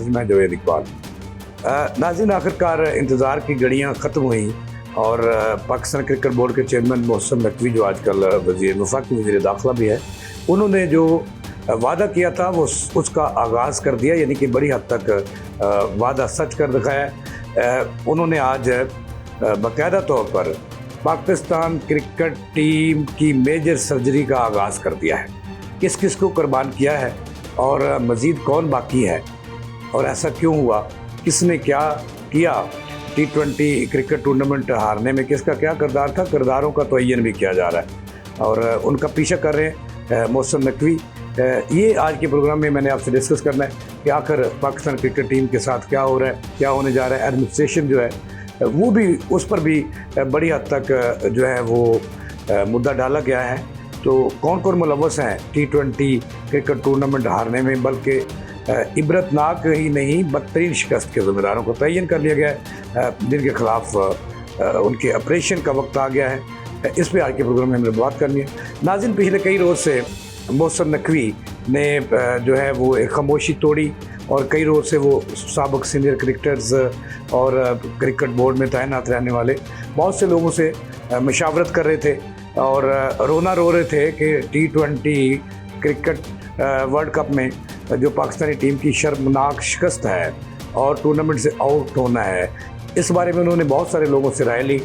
मैं जवेद इकबाल। नाज़रीन, आखिरकार इंतज़ार की घड़ियाँ ख़त्म हुई और पाकिस्तान क्रिकेट बोर्ड के चेयरमैन मोहसिन नकवी, जो आजकल वफाकी वज़ीर दाखिला भी है, उन्होंने जो वादा किया था वो उसका आगाज़ कर दिया, यानी कि बड़ी हद तक वादा सच कर दिखाया। उन्होंने आज बाकायदा तौर पर पाकिस्तान क्रिकेट टीम की मेजर सर्जरी का आगाज़ कर दिया है। किस किस को कुर्बान किया है और मज़ीद कौन बाकी है और ऐसा क्यों हुआ, किसने क्या किया, T20 क्रिकेट टूर्नामेंट हारने में किसका क्या किरदार था, किरदारों का तयन भी किया जा रहा है और उनका पीछा कर रहे हैं मोहसिन नकवी। ये आज के प्रोग्राम में मैंने आपसे डिस्कस करना है कि आखिर पाकिस्तान क्रिकेट टीम के साथ क्या हो रहा है, क्या होने जा रहा है। एडमिनिस्ट्रेशन जो है वो भी, उस पर भी बड़ी हद तक जो है वो मुद्दा डाला गया है। तो कौन कौन मुलव्वस हैं T20 क्रिकेट टूर्नामेंट हारने में, बल्कि इबरतनाक ही नहीं बदतरीन शिकस्त के ज़िम्मेदारों को तयन कर लिया गया है, जिनके ख़िलाफ़ उनके ऑपरेशन का वक्त आ गया है। इस पर आज के प्रोग्राम में हमें बात करनी है। नाज़रीन, पिछले कई रोज़ से मोहसिन नकवी ने जो है वो एक खामोशी तोड़ी और कई रोज़ से वो साबिक़ सीनियर क्रिकेटर्स और क्रिकेट बोर्ड में तैनात रहने वाले बहुत से लोगों से मशावरत कर रहे थे और रोना रो रहे थे कि T20 क्रिकेट वर्ल्ड कप में जो पाकिस्तानी टीम की शर्मनाक शिकस्त है और टूर्नामेंट से आउट होना है, इस बारे में उन्होंने बहुत सारे लोगों से राय ली,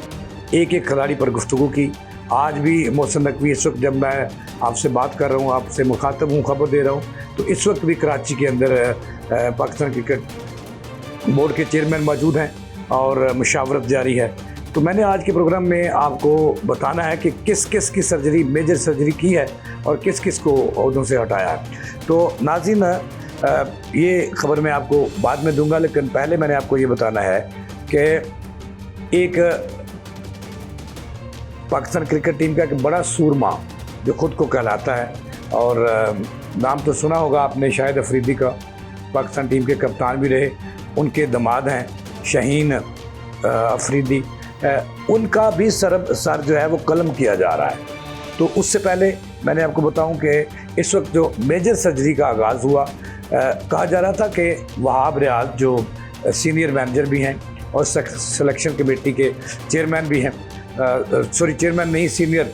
एक एक खिलाड़ी पर गुफ्तगू की। आज भी मोहसिन नकवी, इस वक्त जब मैं आपसे बात कर रहा हूँ, आपसे मुखातब हूँ, खबर दे रहा हूँ, तो इस वक्त भी कराची के अंदर पाकिस्तान क्रिकेट बोर्ड के चेयरमैन मौजूद हैं और मुशावरत जारी है। तो मैंने आज के प्रोग्राम में आपको बताना है कि किस किस की सर्जरी, मेजर सर्जरी की है और किस किस को ओहदों से हटाया है। तो नाज़रीन, ये खबर मैं आपको बाद में दूंगा, लेकिन पहले मैंने आपको ये बताना है कि एक पाकिस्तान क्रिकेट टीम का एक बड़ा सूरमा जो ख़ुद को कहलाता है, और नाम तो सुना होगा आपने शाहिद अफरीदी का, पाकिस्तान टीम के कप्तान भी रहे, उनके दामाद हैं शाहीन अफरीदी, उनका भी सर जो है वो कलम किया जा रहा है। तो उससे पहले मैंने आपको बताऊं कि इस वक्त जो मेजर सर्जरी का आगाज़ हुआ, कहा जा रहा था कि वहाब रियाज जो सीनियर मैनेजर भी हैं और सिलेक्शन कमेटी के चेयरमैन भी हैं, चेयरमैन नहीं, सीनियर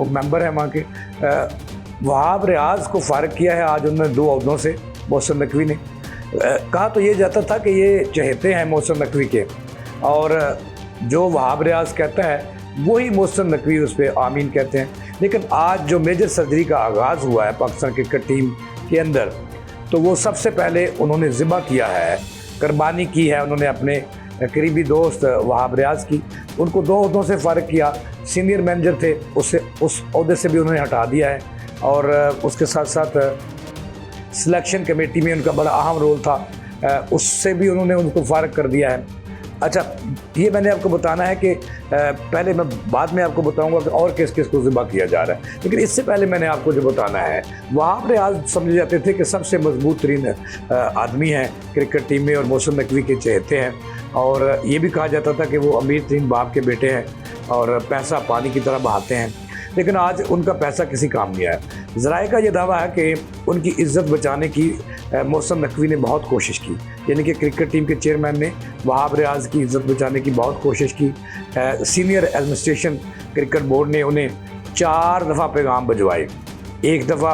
मेंबर हैं वहाँ के, वहाब रियाज को फारिग किया है आज उन्होंने 2 ओहदों से मोहसिन नकवी ने। कहा तो ये जाता था कि ये चहेते हैं मोहसिन नकवी के, और जो वहाब रियाज कहता है वही मोहसिन नकवी उस पर आमीन कहते हैं। लेकिन आज जो मेजर सर्जरी का आगाज़ हुआ है पाकिस्तान क्रिकेट टीम के अंदर, तो वो सबसे पहले उन्होंने ज़िबा किया है, कुर्बानी की है उन्होंने अपने करीबी दोस्त वहाब रियाज की। उनको 2 ओहदों से फ़ारिग किया, सीनियर मैनेजर थे, उससे उस ओहदे से भी उन्होंने हटा दिया है, और उसके साथ साथ सिलेक्शन कमेटी में उनका बड़ा अहम रोल था, उससे भी उन्होंने उनको फ़ारिग कर दिया है। अच्छा, ये मैंने आपको बताना है कि पहले मैं बाद में आपको बताऊंगा कि और किस किस को ज़िबा किया जा रहा है, लेकिन इससे पहले मैंने आपको जो बताना है, वहाब रियाज समझे जाते थे कि सबसे मजबूत तरीन आदमी हैं क्रिकेट टीम में और मोहसिन नकवी के चहेते हैं, और ये भी कहा जाता था कि वो अमीर तरीन बाप के बेटे हैं और पैसा पानी की तरह बहाते हैं। लेकिन आज उनका पैसा किसी काम नहीं आया। ज़राए का ये दावा है कि उनकी इज़्ज़त बचाने की मोहसिन नकवी ने बहुत कोशिश की, यानी कि क्रिकेट टीम के चेयरमैन ने वहाब रियाज की इज़्ज़त बचाने की बहुत कोशिश की। सीनियर एडमिनिस्ट्रेशन क्रिकेट बोर्ड ने उन्हें 4 दफ़ा पैगाम भिजवाए। एक दफ़ा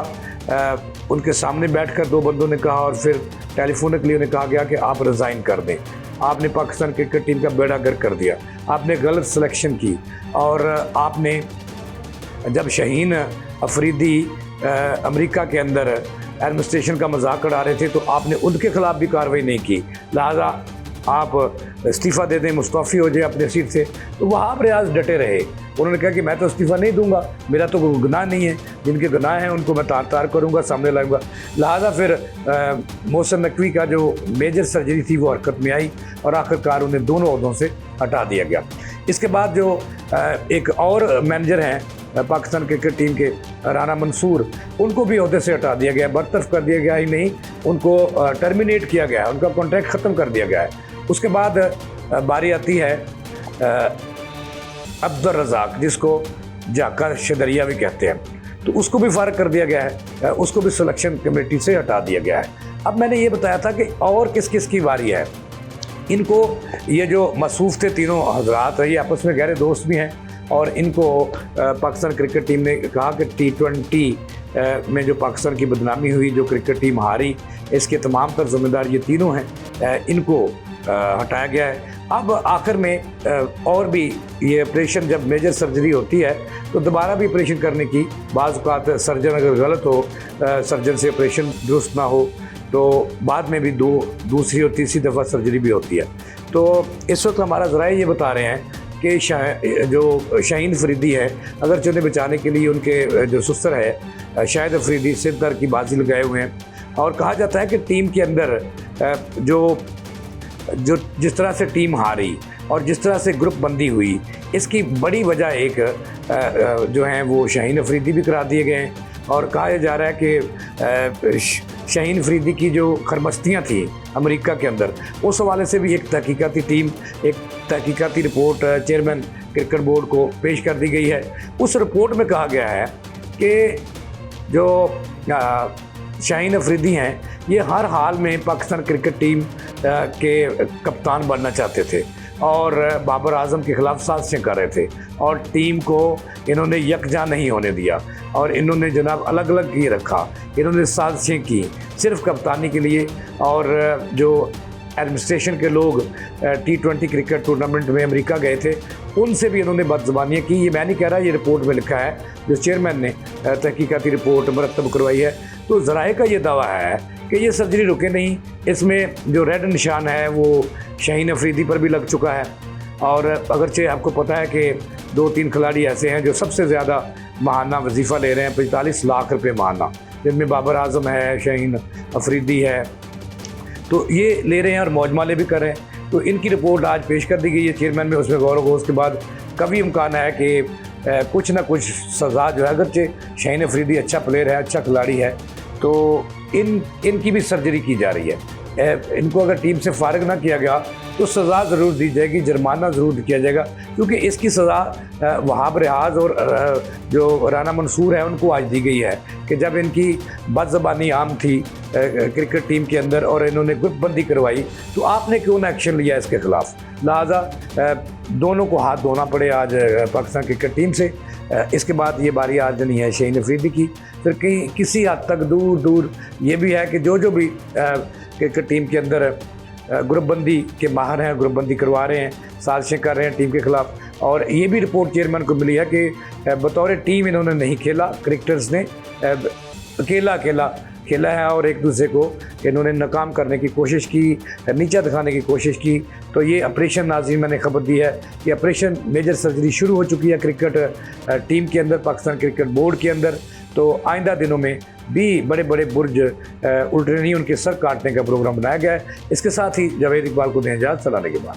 उनके सामने बैठकर 2 बंदों ने कहा, और फिर टेलीफोनिकली उन्हें कहा गया कि आप रिज़ाइन कर दें, आपने पाकिस्तान क्रिकेट टीम का बेड़ा गर्क कर दिया, आपने गलत सिलेक्शन की, और आपने जब शाहीन अफरीदी अमेरिका के अंदर एडमिनिस्ट्रेशन का मजाक उड़ा रहे थे तो आपने उनके ख़िलाफ़ भी कार्रवाई नहीं की, लिहाजा आप इस्तीफ़ा दे दें, मुस्तफ़ी हो जाए अपने सीट से। तो वहाब रियाज डटे रहे, उन्होंने कहा कि मैं तो इस्तीफ़ा नहीं दूंगा, मेरा तो कोई गुनाह नहीं है, जिनके गुनाह हैं उनको मैं तार तार करूँगा, सामने लाऊंगा। लिहाजा फिर मोहसिन नकवी का जो मेजर सर्जरी थी वो हरकत में आई और आखिरकार उन्हें दोनों ओहदों से हटा दिया गया। इसके बाद जो एक और मैनेजर हैं पाकिस्तान क्रिकेट टीम के, राना मंसूर, उनको भी ओहदे से हटा दिया गया, बरतरफ कर दिया गया ही नहीं, उनको टर्मिनेट किया गया है, उनका कॉन्ट्रैक्ट ख़त्म कर दिया गया है। उसके बाद बारी आती है अब्दुल रज़ाक, जिसको जाकर शदरिया भी कहते हैं। तो उसको भी फारग कर दिया गया है, उसको भी सिलेक्शन कमेटी से हटा दिया गया है। अब मैंने ये बताया था कि और किस किस की बारी है। इनको, ये जो मसूफ थे तीनों हजरात, ये आपस में गहरे दोस्त भी हैं, और इनको पाकिस्तान क्रिकेट टीम ने कहा कि T20 में जो पाकिस्तान की बदनामी हुई, जो क्रिकेट टीम हारी, इसके तमाम तर जिम्मेदार ये तीनों हैं, इनको हटाया गया है। अब आखिर में और भी ये ऑपरेशन, जब मेजर सर्जरी होती है तो दोबारा भी ऑपरेशन करने की, बाज़ औक़ात सर्जन अगर गलत हो, सर्जन से ऑपरेशन दुरुस्त ना हो, तो बाद में भी दूसरी और तीसरी दफ़ा सर्जरी भी होती है। तो इस वक्त हमारा ज़राए ये बता रहे हैं कि जो शाहीन अफरीदी है, अगर उन्हें बचाने के लिए उनके जो सुसर है शाहिद अफरीदी सिर दर की बाजी लगाए हुए हैं, और कहा जाता है कि टीम के अंदर जो जिस तरह से टीम हारी और जिस तरह से ग्रुप बंदी हुई, इसकी बड़ी वजह एक जो है वो शाहीन अफरीदी भी करा दिए गए हैं। और कहा जा रहा है कि शाहीन अफरीदी की जो खरमस्तियाँ थी अमेरिका के अंदर, उस हवाले से भी एक तहकीकाती टीम, एक तहकीकाती रिपोर्ट चेयरमैन क्रिकेट बोर्ड को पेश कर दी गई है। उस रिपोर्ट में कहा गया है कि जो शाहीन अफरीदी हैं, ये हर हाल में पाकिस्तान क्रिकेट टीम के कप्तान बनना चाहते थे और बाबर आजम के ख़िलाफ़ साजिशें कर रहे थे, और टीम को इन्होंने यकजा नहीं होने दिया, और इन्होंने जनाब अलग अलग किए रखा। इन्होंने साजिशें की सिर्फ कप्तानी के लिए, और जो एडमिनिस्ट्रेशन के लोग T20 क्रिकेट टूर्नामेंट में अमेरिका गए थे, उनसे भी इन्होंने बदज़ुबानियाँ की। ये मैं नहीं कह रहा, ये रिपोर्ट में लिखा है, जो चेयरमैन ने तहकीकाती रिपोर्ट मरतब करवाई है। तो ज़राए का ये दावा है कि ये सर्जरी रुके नहीं, इसमें जो रेड निशान है वो शाहीन अफरीदी पर भी लग चुका है। और अगरचे आपको पता है कि 2-3 खिलाड़ी ऐसे हैं जो सबसे ज़्यादा माहाना वजीफ़ा ले रहे हैं, 45 लाख रुपये माहाना, जिनमें बाबर आजम है, शाहीन अफरीदी है, तो ये ले रहे हैं और मौज माले भी कर रहे हैं। तो इनकी रिपोर्ट आज पेश कर दी गई है चेयरमैन में, उसमें गौर गौश के बाद कभी इम्कान है कि कुछ ना कुछ सज़ा जो है, अगरचे शाहीन अफरीदी अच्छा प्लेयर है, अच्छा खिलाड़ी है, तो इनकी भी सर्जरी की जा रही है। इनको अगर टीम से फारिग ना किया गया तो सज़ा ज़रूर दी जाएगी, जुर्माना ज़रूर किया जाएगा, क्योंकि इसकी सज़ा वहाब रियाज और जो राना मंसूर है उनको आज दी गई है कि जब इनकी बदज़बानी आम थी क्रिकेट टीम के अंदर और इन्होंने ग्रुपबंदी करवाई, तो आपने क्यों ना एक्शन लिया इसके ख़िलाफ़। लिहाजा दोनों को हाथ धोना पड़े आज पाकिस्तान क्रिकेट टीम से। इसके बाद ये बारी आज नहीं है शाहीन अफरीदी की, फिर कहीं किसी हद तक दूर दूर ये भी है कि जो भी क्रिकेट टीम के अंदर ग्रुपबंदी के माहिर हैं, ग्रुपबंदी करवा रहे हैं, साजिशें कर रहे हैं टीम के ख़िलाफ़। और ये भी रिपोर्ट चेयरमैन को मिली है कि बतौर टीम इन्होंने नहीं खेला, क्रिकेटर्स ने अकेला खेला है और एक दूसरे को इन्होंने नाकाम करने की कोशिश की, नीचा दिखाने की कोशिश की। तो ये ऑपरेशन, नाज़रीन मैंने खबर दी है कि ऑपरेशन मेजर सर्जरी शुरू हो चुकी है क्रिकेट टीम के अंदर, पाकिस्तान क्रिकेट बोर्ड के अंदर। तो आइंदा दिनों में भी बड़े बड़े बुर्ज उल्टने नहीं, उनके सर काटने का प्रोग्राम बनाया गया है। इसके साथ ही जावेद इकबाल को दें इजाज़त, सलाने के बाद।